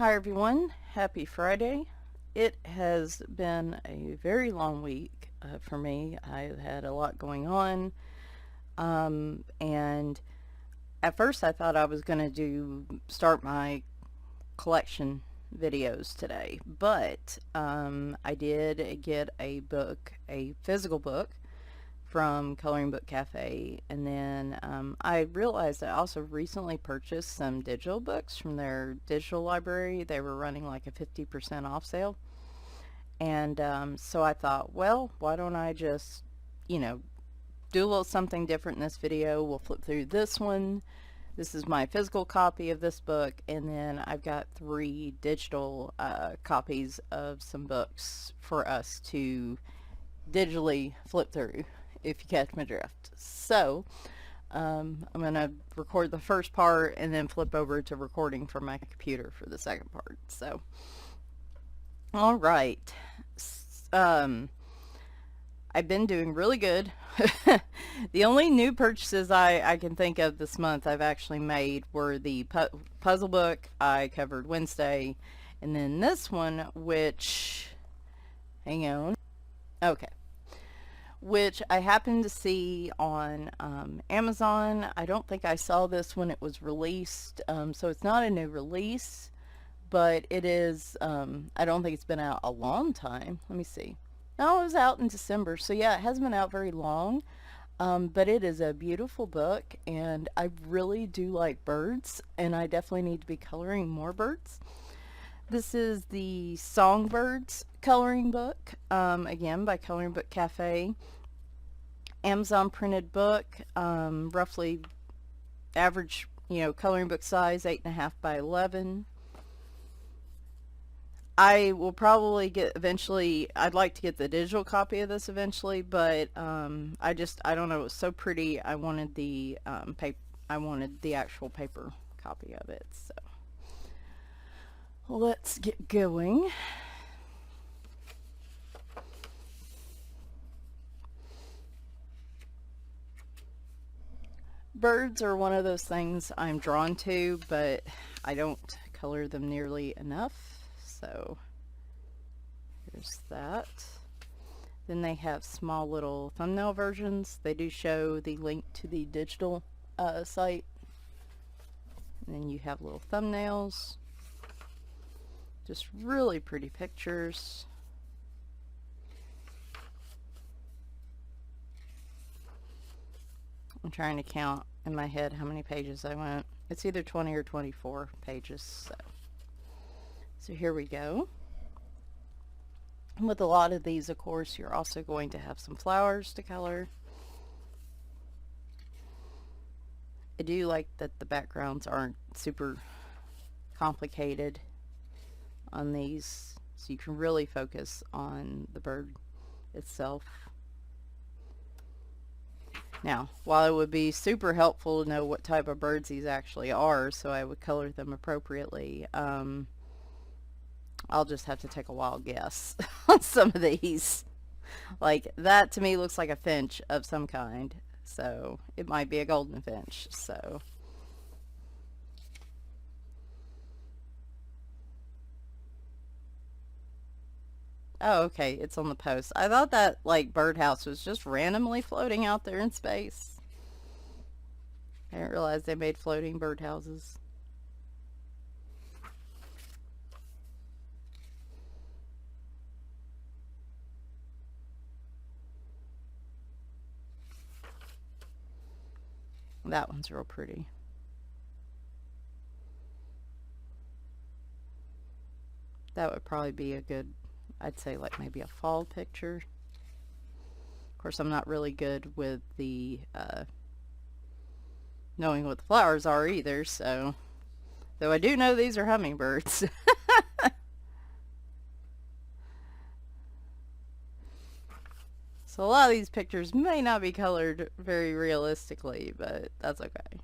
Hi everyone, happy Friday. It has been a very long week for me. I've had a lot going on, and at first I thought I was going to start my collection videos today, but I did get a book, a physical book from Coloring Book Cafe, and then I realized I also recently purchased some digital books from their digital library. They were running like a 50% off sale, and so I thought, well, why don't I just, do a little something different in this video. We'll flip through this one. This is my physical copy of this book, and then I've got 3 digital copies of some books for us to digitally flip through, if you catch my drift. So I'm going to record the first part and then flip over to recording from my computer for the second part. So, all right. I've been doing really good. The only new purchases I can think of this month I've actually made were the puzzle book I covered Wednesday, and then this one, which, hang on, okay, which I happened to see on Amazon. I don't think I saw this when it was released, so it's not a new release, but it is, I don't think it's been out a long time. Let me see. No, it was out in December, so yeah, it hasn't been out very long, but it is a beautiful book, and I really do like birds, and I definitely need to be coloring more birds. This is the Songbirds coloring book, again by Coloring Book Cafe. Amazon printed book, roughly average, coloring book size, 8.5 by 11. I will probably get eventually, I'd like to get the digital copy of this eventually, but I don't know, it was so pretty, I wanted the I wanted the actual paper copy of it. So let's get going. Birds are one of those things I'm drawn to, but I don't color them nearly enough. So here's that. Then they have small little thumbnail versions. They do show the link to the digital site. And then you have little thumbnails. Just really pretty pictures. I'm trying to count in my head how many pages I went. It's either 20 or 24 pages. So here we go. With a lot of these, of course, you're also going to have some flowers to color. I do like that the backgrounds aren't super complicated on these, so you can really focus on the bird itself. Now, while it would be super helpful to know what type of birds these actually are, so I would color them appropriately, I'll just have to take a wild guess on some of these. Like, that to me looks like a finch of some kind, so it might be a golden finch. So oh, okay, it's on the post. I thought that, like, birdhouse was just randomly floating out there in space. I didn't realize they made floating birdhouses. That one's real pretty. That would probably be a good, I'd say, like maybe a fall picture. Of course, I'm not really good with the knowing what the flowers are either, so though I do know these are hummingbirds. So a lot of these pictures may not be colored very realistically, but that's okay.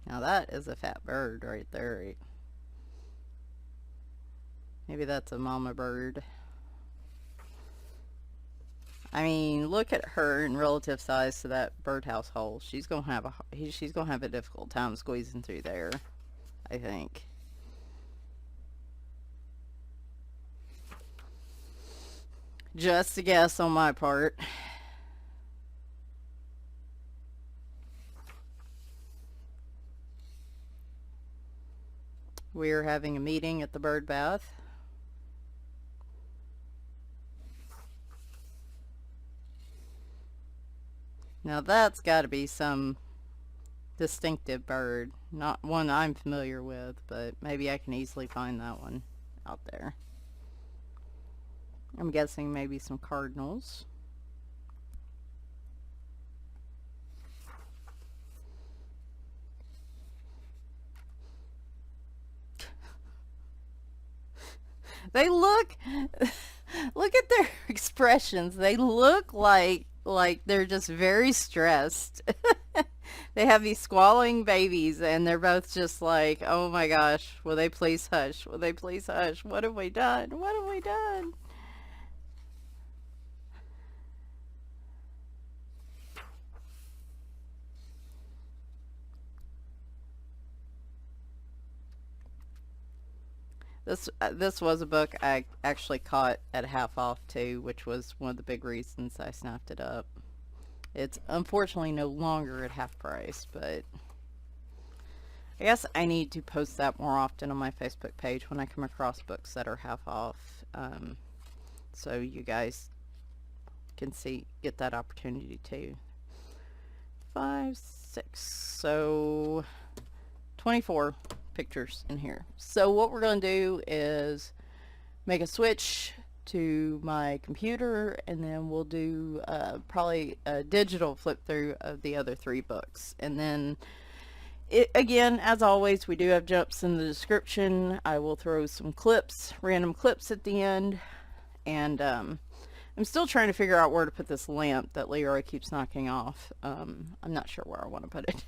Now that is a fat bird right there. Maybe that's a mama bird. I mean, look at her in relative size to that birdhouse hole. She's gonna have a difficult time squeezing through there, I think. Just a guess on my part. We're having a meeting at the bird bath. Now that's got to be some distinctive bird. Not one I'm familiar with, but maybe I can easily find that one out there. I'm guessing maybe some cardinals. They look at their expressions. They look like they're just very stressed. They have these squalling babies and they're both just like, "Oh my gosh, will they please hush? Will they please hush? What have we done? What have we done?" This was a book I actually caught at half off too, which was one of the big reasons I snapped it up. It's unfortunately no longer at half price, but I guess I need to post that more often on my Facebook page when I come across books that are half off, so you guys can get that opportunity too. 5, 6, so 24 pictures in here. So what we're going to do is make a switch to my computer, and then we'll do probably a digital flip through of the other 3 books. And then again, as always, we do have jumps in the description. I will throw some clips, random clips at the end. And I'm still trying to figure out where to put this lamp that Leroy keeps knocking off. I'm not sure where I want to put it.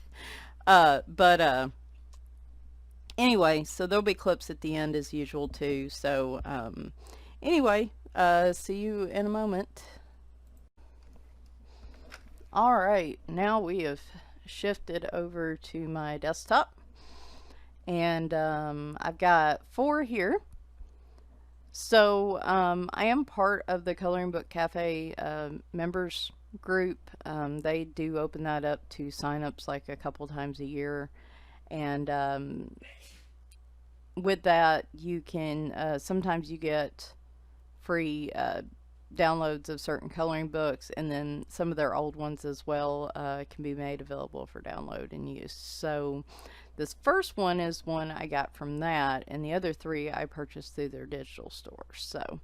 But anyway, so there'll be clips at the end as usual too. So anyway, see you in a moment. All right, now we have shifted over to my desktop, and I've got 4 here. So I am part of the Coloring Book Cafe members group. They do open that up to signups like a couple times a year, and with that you can sometimes you get free downloads of certain coloring books, and then some of their old ones as well can be made available for download and use. So this first one is one I got from that, and the other 3 I purchased through their digital store. So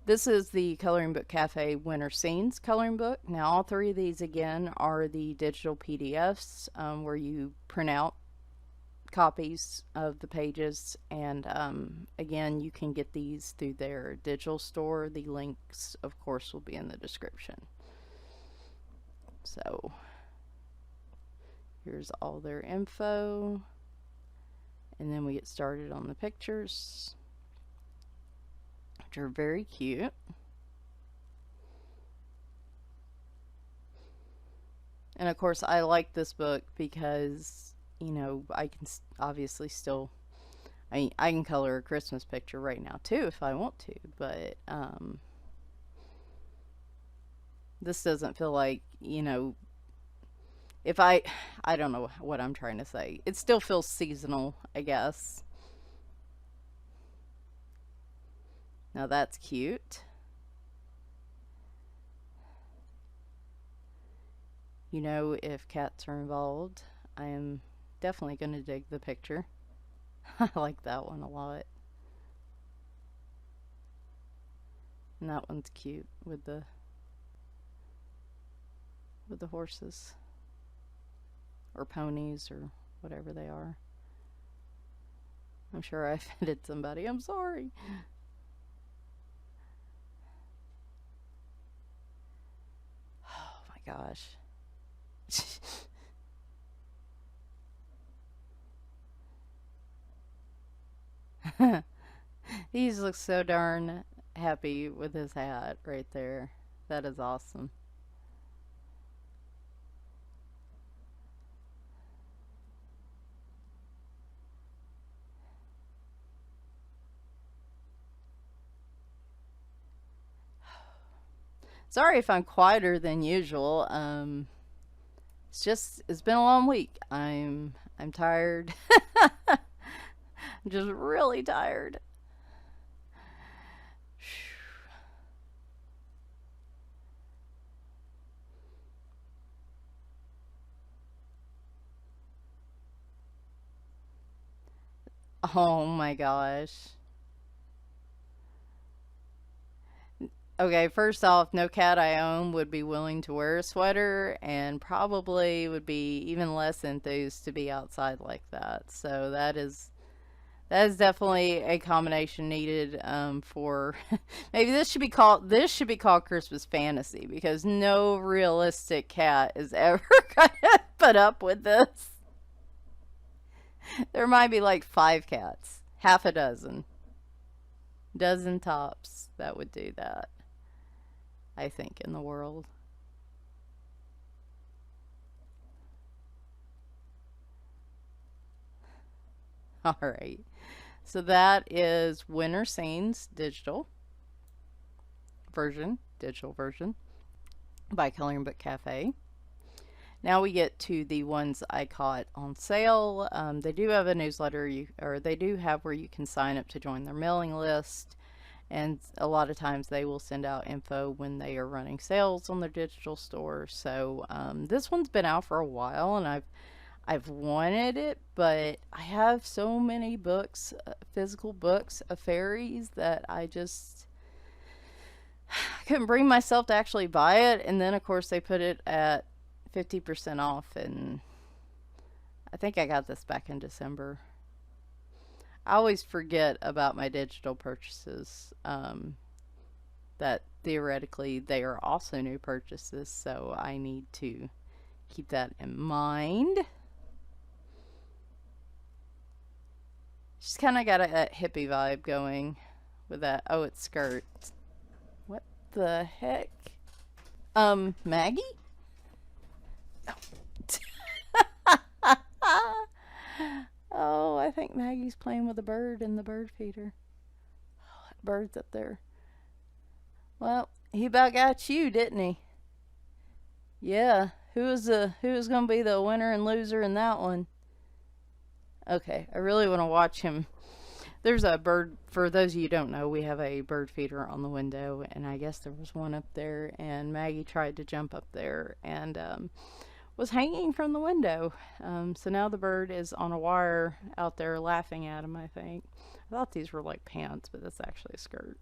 this is the Coloring Book Cafe Winter Scenes coloring book. Now all 3 of these again are the digital PDFs where you print out copies of the pages, and again, you can get these through their digital store. The links of course will be in the description. So here's all their info, and then we get started on the pictures, which are very cute. And of course I like this book because, you know, I can obviously still, I can color a Christmas picture right now too if I want to, but this doesn't feel like, you know, if I don't know what I'm trying to say. It still feels seasonal, I guess. Now that's cute. You know, if cats are involved, I am definitely going to dig the picture. I like that one a lot. And that one's cute with the horses or ponies or whatever they are. I'm sure I offended somebody. I'm sorry. Oh my gosh. He just looks so darn happy with his hat right there. That is awesome. Sorry if I'm quieter than usual. It's been a long week. I'm tired. I'm just really tired. Oh my gosh. Okay, first off, no cat I own would be willing to wear a sweater and probably would be even less enthused to be outside like that. So that is definitely a combination needed for maybe this should be called Christmas fantasy because no realistic cat is ever gonna put up with this. There might be like 5 cats, half a dozen tops that would do that. I think in the world. All right. So that is Winter Scenes digital version by Coloring Book Cafe. Now we get to the ones I caught on sale. They do have a newsletter, or they do have where you can sign up to join their mailing list. And a lot of times they will send out info when they are running sales on their digital store. So this one's been out for a while, and I've wanted it, but I have so many books, physical books of fairies that I couldn't bring myself to actually buy it. And then of course they put it at 50% off, and I think I got this back in December. I always forget about my digital purchases. That theoretically they are also new purchases, so I need to keep that in mind. She's kind of got a hippie vibe going with that. Oh, it's skirt. What the heck? Maggie? Oh, I think Maggie's playing with a bird in the bird feeder. Oh, that bird's up there. Well, he about got you, didn't he? Yeah. Who is gonna be the winner and loser in that one? Okay, I really want to watch him. There's a bird. For those of you who don't know, we have a bird feeder on the window, and I guess there was one up there, and Maggie tried to jump up there and was hanging from the window. So now the bird is on a wire out there laughing at him, I think. I thought these were like pants, but that's actually a skirt.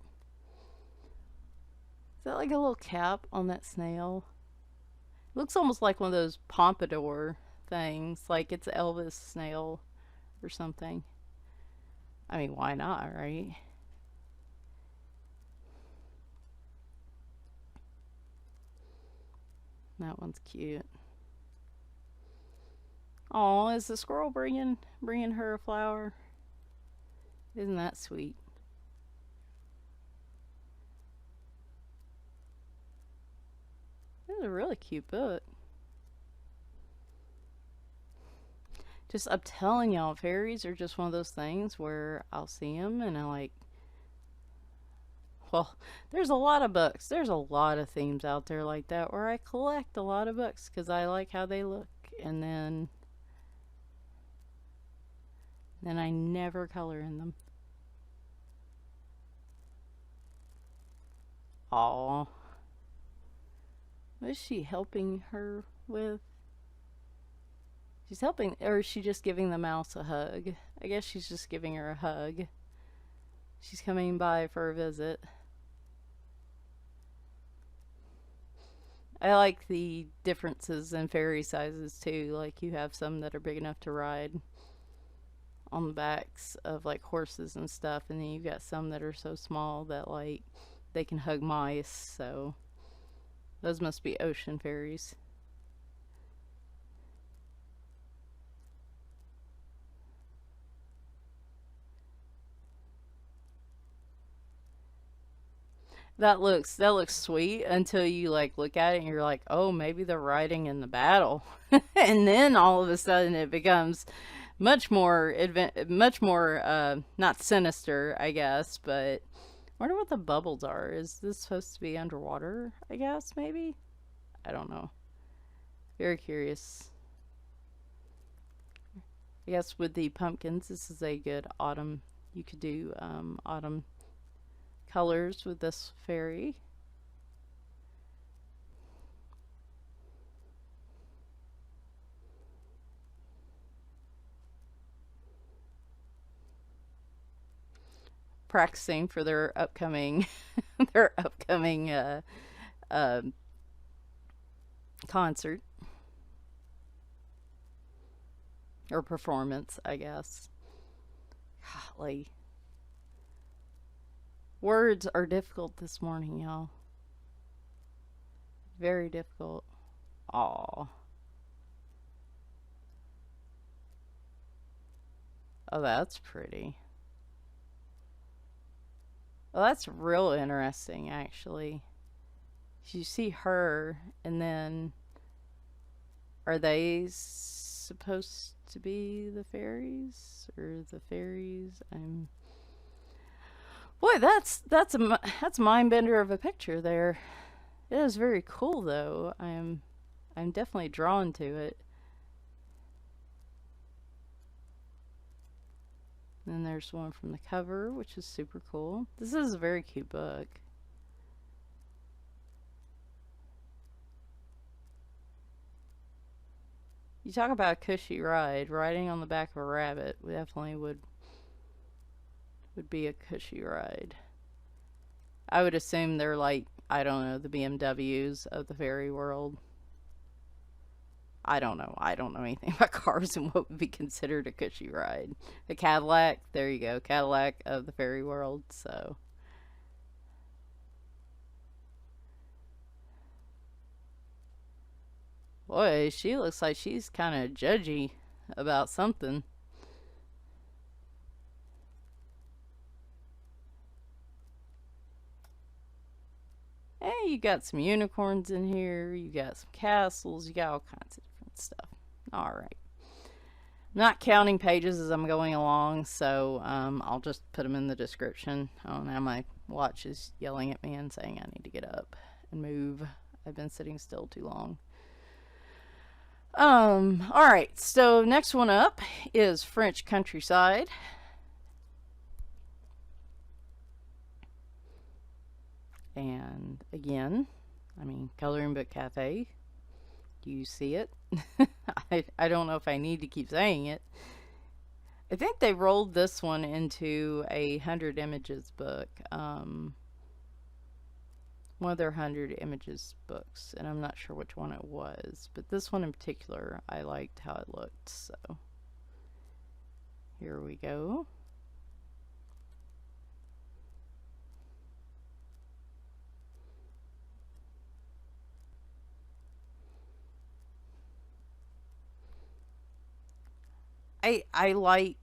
Is that like a little cap on that snail? It looks almost like one of those pompadour things, like it's Elvis snail or something. I mean, why not, right? That one's cute. Oh, is the squirrel bringing her a flower? Isn't that sweet? This is a really cute book. Just I'm telling y'all, fairies are just one of those things where I'll see them and I like. Well, there's a lot of books. There's a lot of themes out there like that where I collect a lot of books because I like how they look, and then I never color in them. Aw, what is she helping her with? She's helping, or is she just giving the mouse a hug? I guess she's just giving her a hug. She's coming by for a visit. I like the differences in fairy sizes too. Like you have some that are big enough to ride on the backs of like horses and stuff, and then you've got some that are so small that like they can hug mice. So those must be ocean fairies. That looks sweet until you like look at it and you're like, oh, maybe they're riding in the battle, and then all of a sudden it becomes much more not sinister, I guess. But I wonder what the bubbles are. Is this supposed to be underwater? I guess maybe. I don't know. Very curious. I guess with the pumpkins, this is a good autumn. You could do autumn colors with this fairy. Practicing for their upcoming their upcoming uh, concert or performance, I guess. Golly, words are difficult this morning, y'all. Very difficult. Aw. Oh, that's pretty. Well, that's real interesting, actually. You see her, and then are they supposed to be the fairies or the fairies? I'm boy, that's a mind bender of a picture there. It is very cool, though. I'm definitely drawn to it. And then there's one from the cover, which is super cool. This is a very cute book. You talk about a cushy ride. Riding on the back of a rabbit definitely would be a cushy ride. I would assume they're like, I don't know, the BMWs of the fairy world. I don't know. I don't know anything about cars and what would be considered a cushy ride. The Cadillac, there you go, Cadillac of the fairy world. So, boy, she looks like she's kind of judgy about something. Hey, you got some unicorns in here. You got some castles. You got all kinds of different stuff. All right. I'm not counting pages as I'm going along, so I'll just put them in the description. Oh, now my watch is yelling at me and saying I need to get up and move. I've been sitting still too long. All right. So next one up is French Countryside. And again, I mean, Coloring Book Cafe. Do you see it? I don't know if I need to keep saying it. I think they rolled this one into a 100 images book. One of their 100 images books, and I'm not sure which one it was, but this one in particular, I liked how it looked. So here we go. I like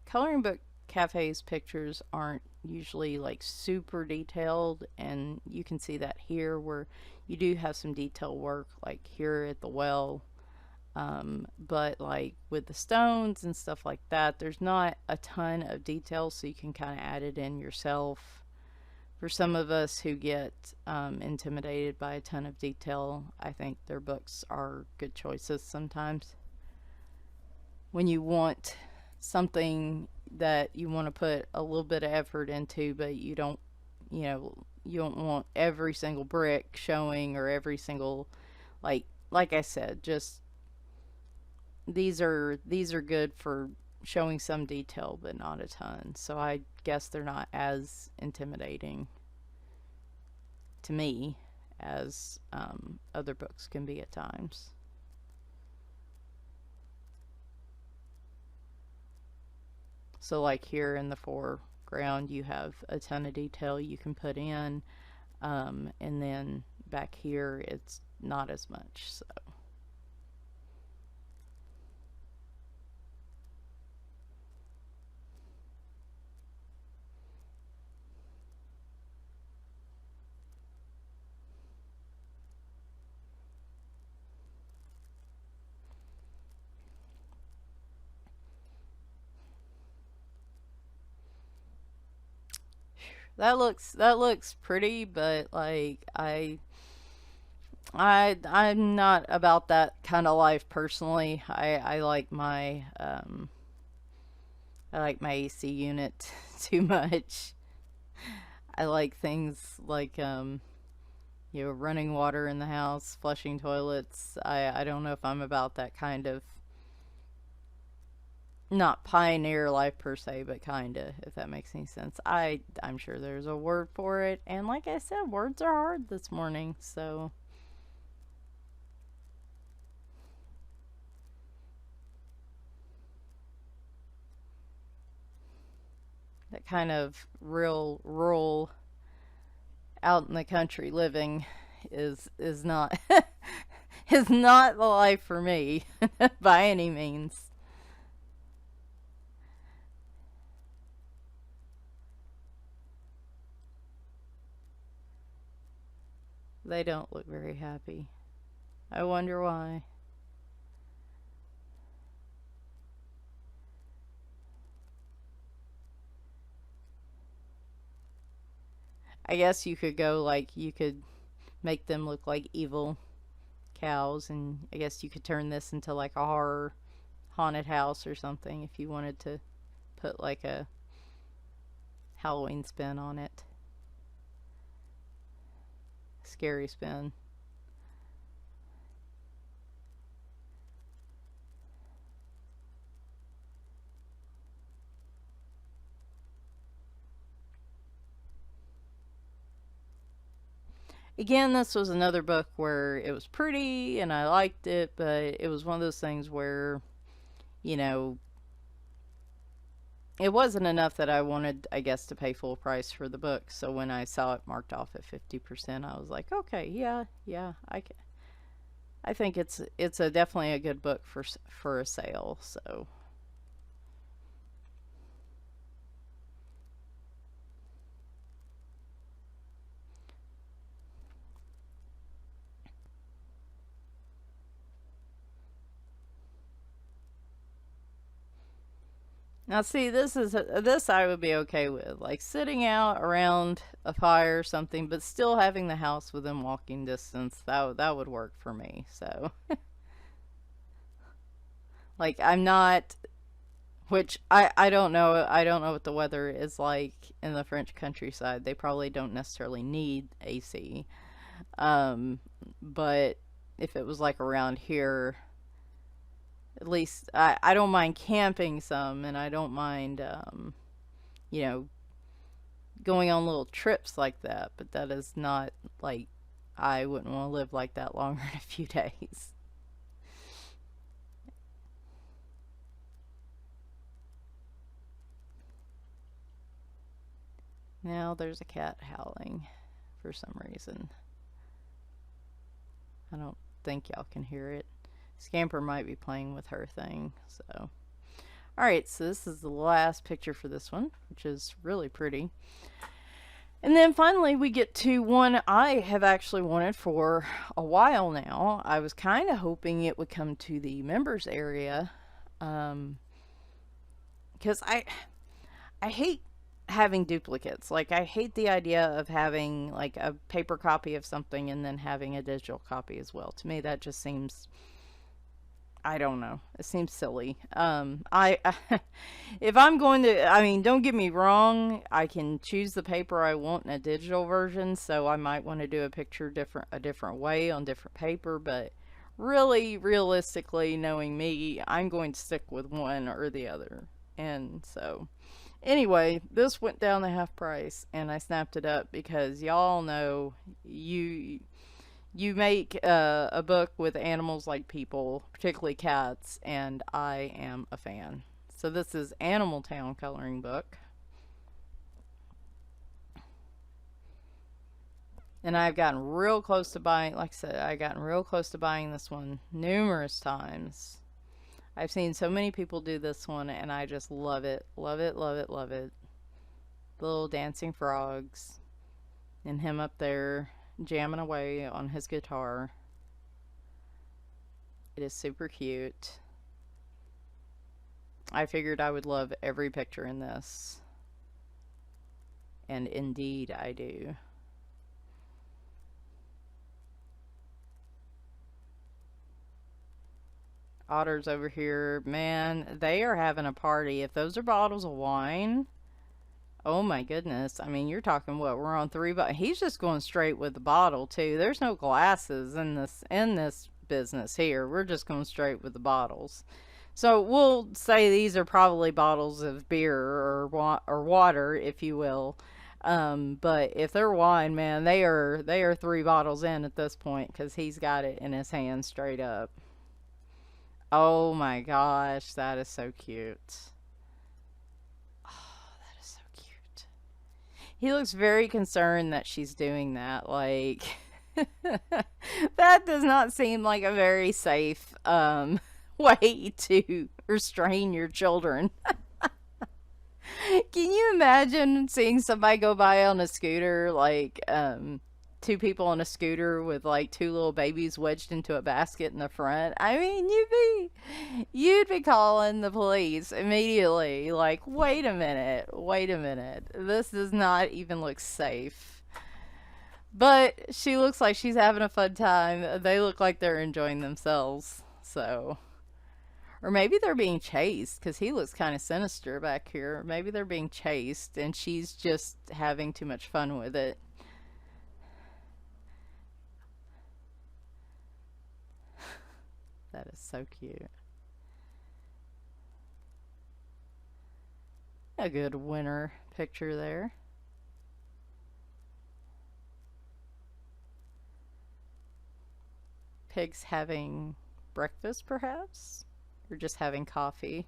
Coloring Book Cafe's pictures aren't usually like super detailed, and you can see that here where you do have some detail work like here at the well. But like with the stones and stuff like that, there's not a ton of detail, so you can kind of add it in yourself. For some of us who get intimidated by a ton of detail, I think their books are good choices sometimes. When you want something that you want to put a little bit of effort into, but you know, you don't want every single brick showing or every single, like I said, just these are good for showing some detail but not a ton. So I guess they're not as intimidating to me as other books can be at times. So like here in the foreground, you have a ton of detail you can put in, and then back here it's not as much. So that looks pretty, but like I'm not about that kind of life personally. I like my AC unit too much. I like things like running water in the house, flushing toilets. I don't know if I'm about that kind of, not pioneer life per se, but kinda, if that makes any sense. I'm sure there's a word for it, and like I said, words are hard this morning, so that kind of real rural, out in the country living is not is not the life for me by any means. They don't look very happy. I wonder why. I guess you could make them look like evil cows, and I guess you could turn this into like a horror haunted house or something if you wanted to put like a Halloween spin on it. Scary spin. Again, this was another book where it was pretty and I liked it, but it was one of those things where, you know, it wasn't enough that I wanted, I guess, to pay full price for the book. So when I saw it marked off at 50%, I was like, okay, yeah, yeah, I think it's a definitely a good book for a sale. So now, see, this I would be okay with, like sitting out around a fire or something, but still having the house within walking distance. That would work for me. So, like, I'm not, which I don't know what the weather is like in the French countryside. They probably don't necessarily need AC. Um, but if it was like around here, at least I don't mind camping some, and I don't mind you know going on little trips like that, but that is not like, I wouldn't want to live like that longer than a few days. Now there's a cat howling for some reason. I don't think y'all can hear it. Scamper might be playing with her thing, so. Alright, so this is the last picture for this one, which is really pretty. And then finally, we get to one I have actually wanted for a while now. I was kind of hoping it would come to the members area, um, because I hate having duplicates. Like, I hate the idea of having like a paper copy of something and then having a digital copy as well. To me, that just seems, I don't know. It seems silly. If I'm going to, I mean, don't get me wrong. I can choose the paper I want in a digital version, so I might want to do a picture a different way on different paper. But really, realistically, knowing me, I'm going to stick with one or the other. And so, anyway, this went down to half price, and I snapped it up because y'all know you make a book with animals like people, particularly cats, and I am a fan. So this is Animal Town coloring book. And I've gotten real close to buying, like I said, I've gotten real close to buying this one numerous times. I've seen so many people do this one, and I just love it. Love it, love it, love it. The little dancing frogs, and him up there jamming away on his guitar. It is super cute. I figured I would love every picture in this. And indeed I do. Otters over here, man, they are having a party. If those are bottles of wine, oh my goodness. I mean, you're talking what? We're on three, but he's just going straight with the bottle too. There's no glasses in this business here. We're just going straight with the bottles. So we'll say these are probably bottles of beer or water, if you will. But if they're wine, man, they are three bottles in at this point because he's got it in his hand straight up. Oh my gosh, that is so cute. Oh, that is so cute. He looks very concerned that she's doing that. Like, that does not seem like a very safe way to restrain your children. Can you imagine seeing somebody go by on a scooter, like, two people on a scooter with like two little babies wedged into a basket in the front? I mean, you'd be calling the police immediately. Like, wait a minute. This does not even look safe. But she looks like she's having a fun time. They look like they're enjoying themselves. So, or maybe they're being chased because he looks kind of sinister back here. Maybe they're being chased and she's just having too much fun with it. That is so cute. A good winter picture there. Pigs having breakfast, perhaps? Or just having coffee.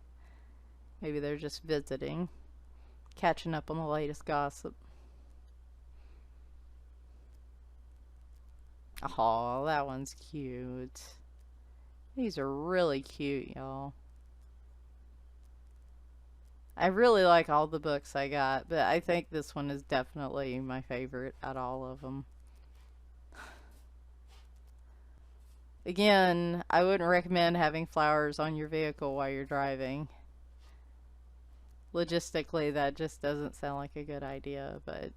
Maybe they're just visiting, catching up on the latest gossip. Oh, that one's cute. These are really cute, y'all. I really like all the books I got, but I think this one is definitely my favorite out of all of them. Again, I wouldn't recommend having flowers on your vehicle while you're driving. Logistically, that just doesn't sound like a good idea, but...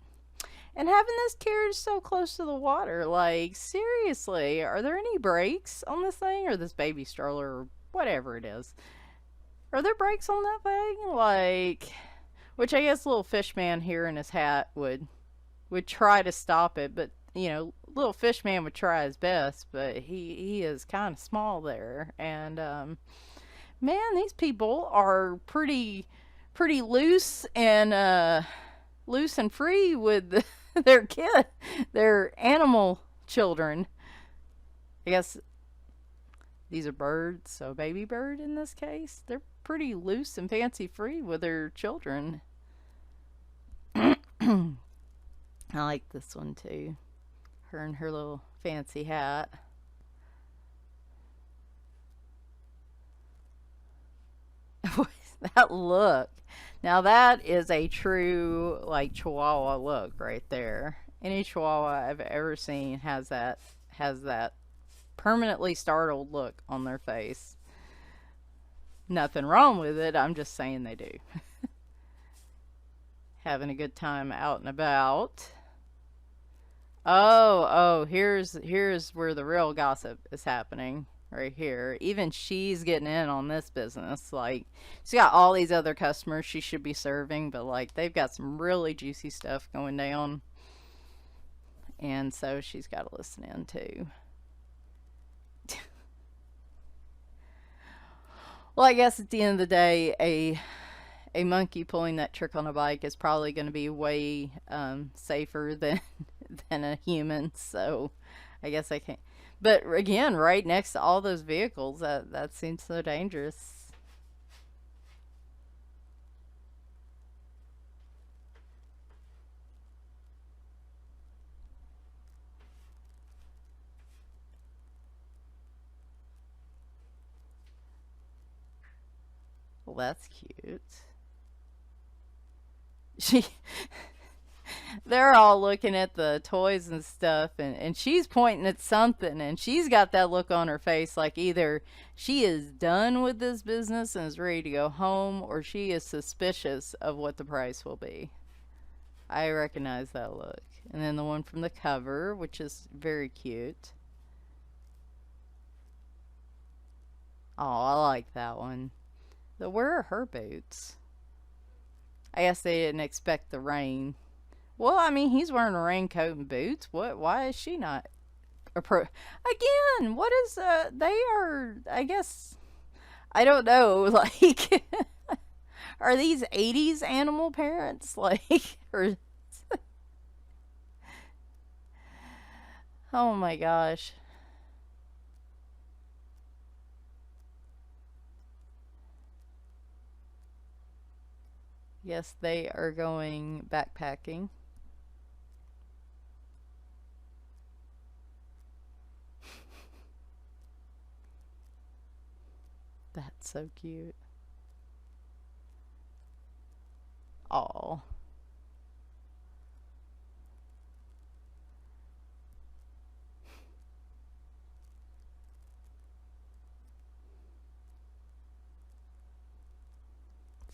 And having this carriage so close to the water, like, seriously, are there any brakes on this thing? Or this baby stroller, or whatever it is? Are there brakes on that thing? Like, which I guess little fish man here in his hat would try to stop it, but, you know, little fish man would try his best, but he is kind of small there. And, man, these people are pretty loose and free with their their animal children. I guess these are birds, so baby bird in this case. They're pretty loose and fancy free with their children. I like this one too. Her and her little fancy hat. That look. Now that is a true like Chihuahua look right there. Any Chihuahua I've ever seen has that permanently startled look on their face. Nothing wrong with it. I'm just saying they do. Having a good time out and about. Oh, here's where the real gossip is happening. Right here. Even she's getting in on this business. Like, she's got all these other customers she should be serving, but like they've got some really juicy stuff going down. And so she's got to listen in too. Well, I guess at the end of the day, a monkey pulling that trick on a bike is probably going to be way safer than a human. So I guess I can't. But again, right next to all those vehicles, that seems so dangerous. Well, that's cute. She they're all looking at the toys and stuff, and she's pointing at something, and she's got that look on her face like either she is done with this business and is ready to go home, or she is suspicious of what the price will be. I recognize that look. And then the one from the cover, which is very cute. Oh, I like that one. Where are her boots? I guess they didn't expect the rain. Well, I mean, he's wearing a raincoat and boots. What? Why is she not? Again, what is? They are. I guess I don't know. Like, are these '80s animal parents? Like, or oh my gosh. Yes, they are going backpacking. That's so cute. Oh,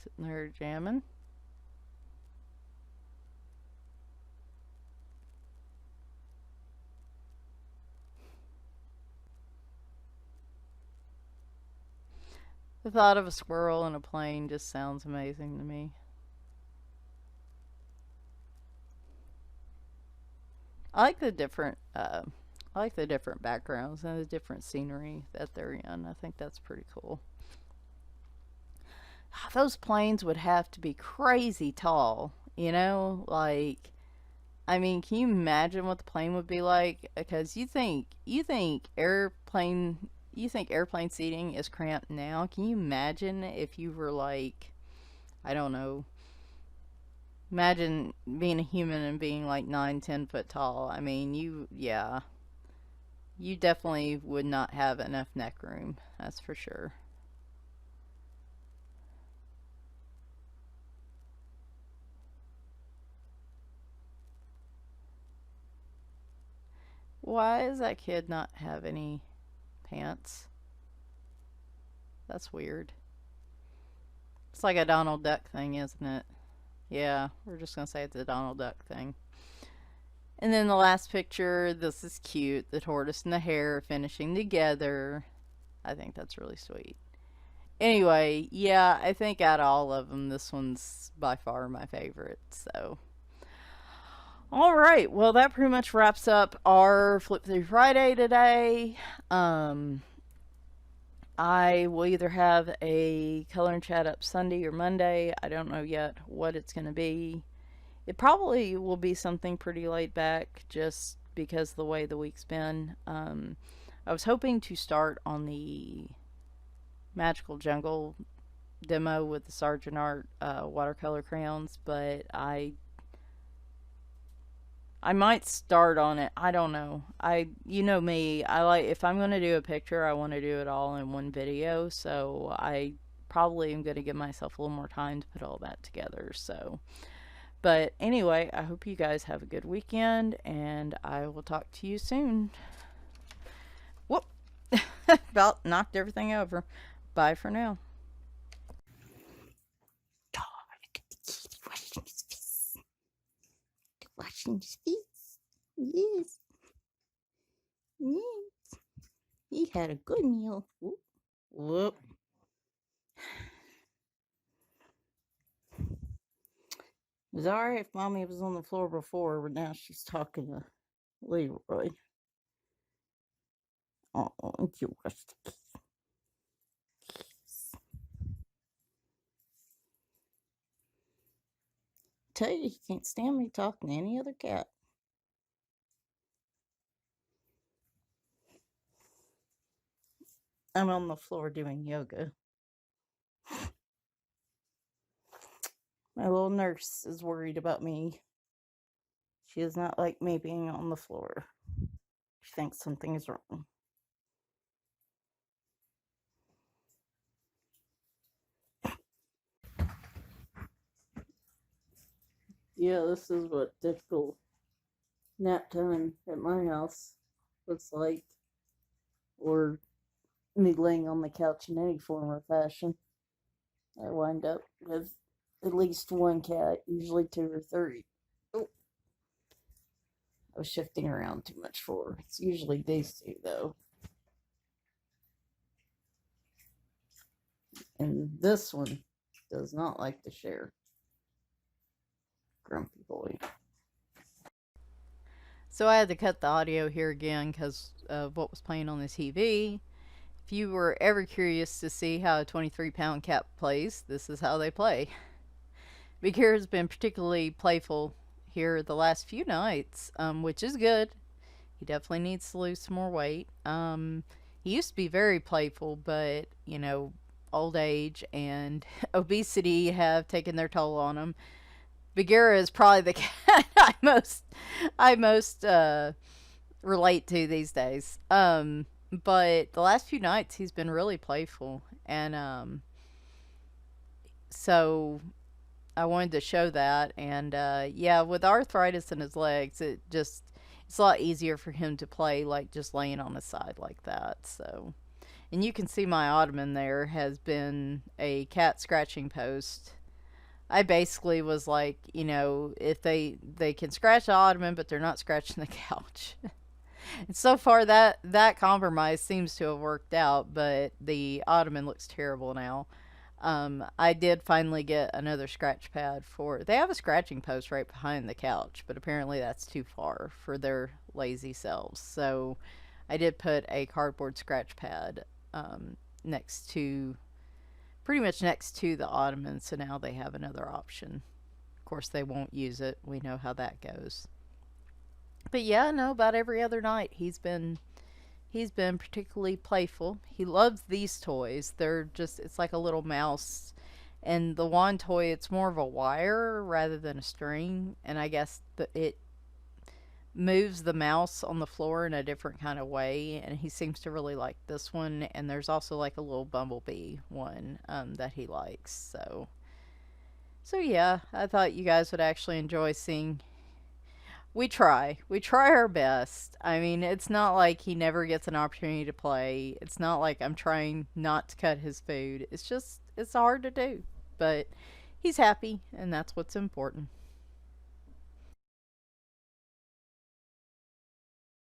sitting there jamming. The thought of a squirrel in a plane just sounds amazing to me. I like the different I like the different backgrounds and the different scenery that they're in. I think that's pretty cool. Those planes would have to be crazy tall, you know? Like, I mean, can you imagine what the plane would be like? Because you think airplane seating is cramped now. Can you imagine if you were like, I don't know, imagine being a human and being like 9, 10 foot tall. I mean, yeah, you definitely would not have enough neck room. That's for sure. Why does that kid not have any pants? That's weird. It's like a Donald Duck thing, isn't it? Yeah, we're just gonna say it's a Donald Duck thing. And then the last picture, this is cute. The tortoise and the hare finishing together. I think that's really sweet. Anyway, yeah, I think out of all of them, this one's by far my favorite. So, all right. Well, that pretty much wraps up our Flip Through Friday today. Um, I will either have a color and chat up Sunday or Monday. I don't know yet what it's going to be. It probably will be something pretty laid back just because of the way the week's been. I was hoping to start on the Magical Jungle demo with the Sergeant Art watercolor crayons, but I might start on it. I don't know. You know me. I like if I'm going to do a picture, I want to do it all in one video, so I probably am going to give myself a little more time to put all that together. So, but anyway, I hope you guys have a good weekend and I will talk to you soon. Whoop. About knocked everything over. Bye for now. Oh, look at the kitty washing his face. Washing his face. Yes. Yes. He had a good meal. Whoop. Whoop. It was alright if mommy was on the floor before, but now she's talking to Leroy. Oh, you washed the keys. Tell you, he can't stand me talking to any other cat. I'm on the floor doing yoga. My little nurse is worried about me. She does not like me being on the floor. She thinks something is wrong. Yeah, this is what typical nap time at my house looks like, or me laying on the couch in any form or fashion. I wind up with at least one cat, usually two or three. I was shifting around too much for. It's usually these two, though. And this one does not like to share. Grumpy boy. So I had to cut the audio here again because of what was playing on the TV. If you were ever curious to see how a 23-pound cat plays, this is how they play. Big Hero has been particularly playful here the last few nights, which is good. He definitely needs to lose some more weight. He used to be very playful, but old age and obesity have taken their toll on him. Bagheera is probably the cat I most relate to these days. But the last few nights he's been really playful, and so I wanted to show that. And yeah, with arthritis in his legs, it's a lot easier for him to play like just laying on his side like that. So, and you can see my ottoman there has been a cat scratching post. I basically was like, if they can scratch the ottoman, but they're not scratching the couch. And so far that compromise seems to have worked out, but the ottoman looks terrible now. I did finally get another scratch pad for. They have a scratching post right behind the couch, but apparently that's too far for their lazy selves. So I did put a cardboard scratch pad next to, pretty much next to the ottoman, so now they have another option. Of course, they won't use it. We know how that goes. But yeah, no, about every other night he's been particularly playful. He loves these toys. It's like a little mouse. And the wand toy, it's more of a wire rather than a string. And I guess it moves the mouse on the floor in a different kind of way. And he seems to really like this one. And there's also like a little bumblebee one that he likes. So yeah, I thought you guys would actually enjoy seeing. We try our best. I mean, it's not like he never gets an opportunity to play. It's not like I'm trying not to cut his food. It's hard to do. But he's happy, and that's what's important.